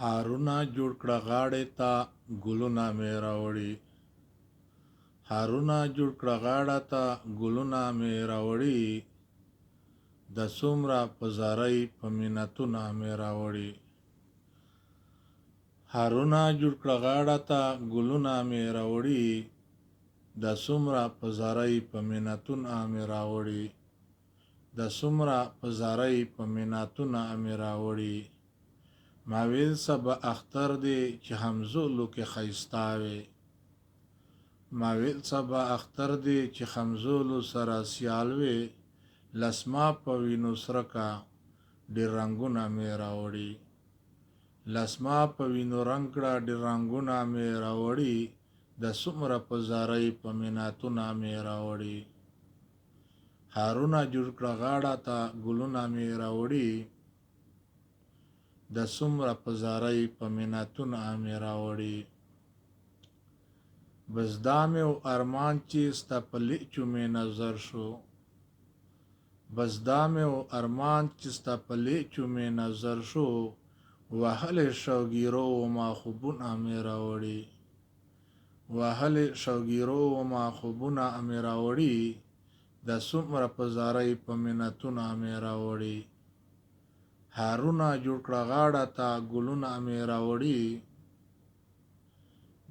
هارونه جوړ کړه غاړې ته ګلونه مې راوړي. هارونه جوړ کړه غاړه ته ګلونه مې راوړي. د څومره په زارۍ په منتونه مې راوړي. هارونه جوړ کړه غاړه ته ګلونه مې راوړي. د څومره په زارۍ په منتونه مې راوړي. د څومره په زارۍ په منتونه مې راوړي. ما ویل سبا اختر دی چې همزولو کې ښایسته وي. ما ویل سبا اختر دی چې همزولو سره سیال وي. لسما په وینو سره کا ډېر رنګونه مې راوړي. لسما په وینو رنګ کړه ډېر رنګونه مې راوړي. د څومره په زارۍ په منتونه مې راوړي. هارونه جوړ کړه غاړه ته ګلونه مې راوړي. د څومره په زارۍ په منتونه مې راوړي. بس دا مې و ارمان چې ستا په لیچو مې نظر شو. بس دا مې و ارمان چې ستا په لیچو مې نظر شو. وهلې شوګیرو وما خوبونه مې راوړي. وهلې شوګیرو وما خوبونه مې راوړي. د څومره په زارۍ په منتونه مې راوړي. هارونه جوړ کړه غاړه ته ګلونه مې راوړي.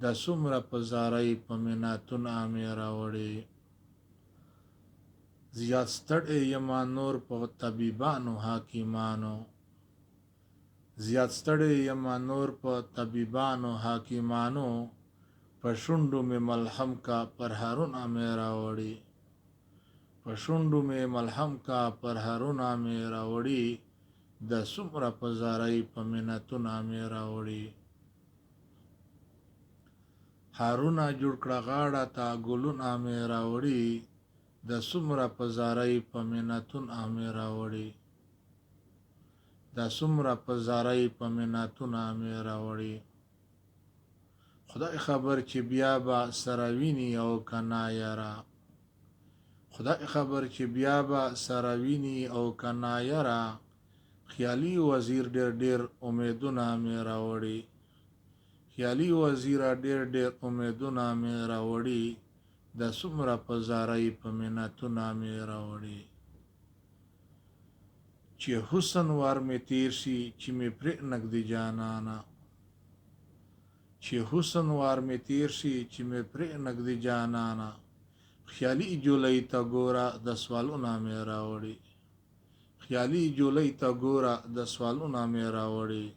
د څومره په زارۍ په منتونه مې راوړي. زیات ستړی یما نور په طبیبانو حکیمانو. زیات ستړی یما نور په طبیبانو حکیمانو. په شونډو مې ملهم کا پر هارونه مې راوړي. په شونډو مې ملهم کا پر هارونه مې راوړي. د څومره په زارۍ په منتونه مې راوړي. هارونه جوړ کړه غاړه ته ګلونه مې راوړي. د څومره په زارۍ په منتونه مې راوړي. د څومره په زارۍ په منتونه مې راوړي. خدای خبر چې بیا به سره ویني او کنا یاره. خدای خبر چې بیا به سره ویني او کنا یاره. خیالي وزیر ډېر امیدونه مې راوړي. خیالي وزیر ډېر امیدونه مې راوړي. د څومره په زارۍ په منتونه مې راوړي. چې حسن وار مې تیر شي چې مې پرې نږدې جانانه. چې حسن وار مې تیر شي چې مې پرې نږدې جانانه. خیالي جولۍ ته ګوره د سوالونه مې راوړي. خیالي جولۍ ته ګوره د سوالونه مې راوړي.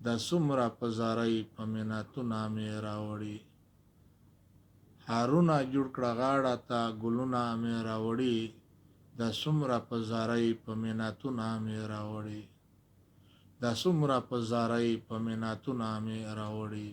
د څومره په زارۍ په منتونه مې راوړي. هارونه جوړ کړه غاړه ته ګلونه مې راوړي. د څومره په زارۍ په منتونه مې راوړي. د څومره په زارۍ په منتونه مې راوړي.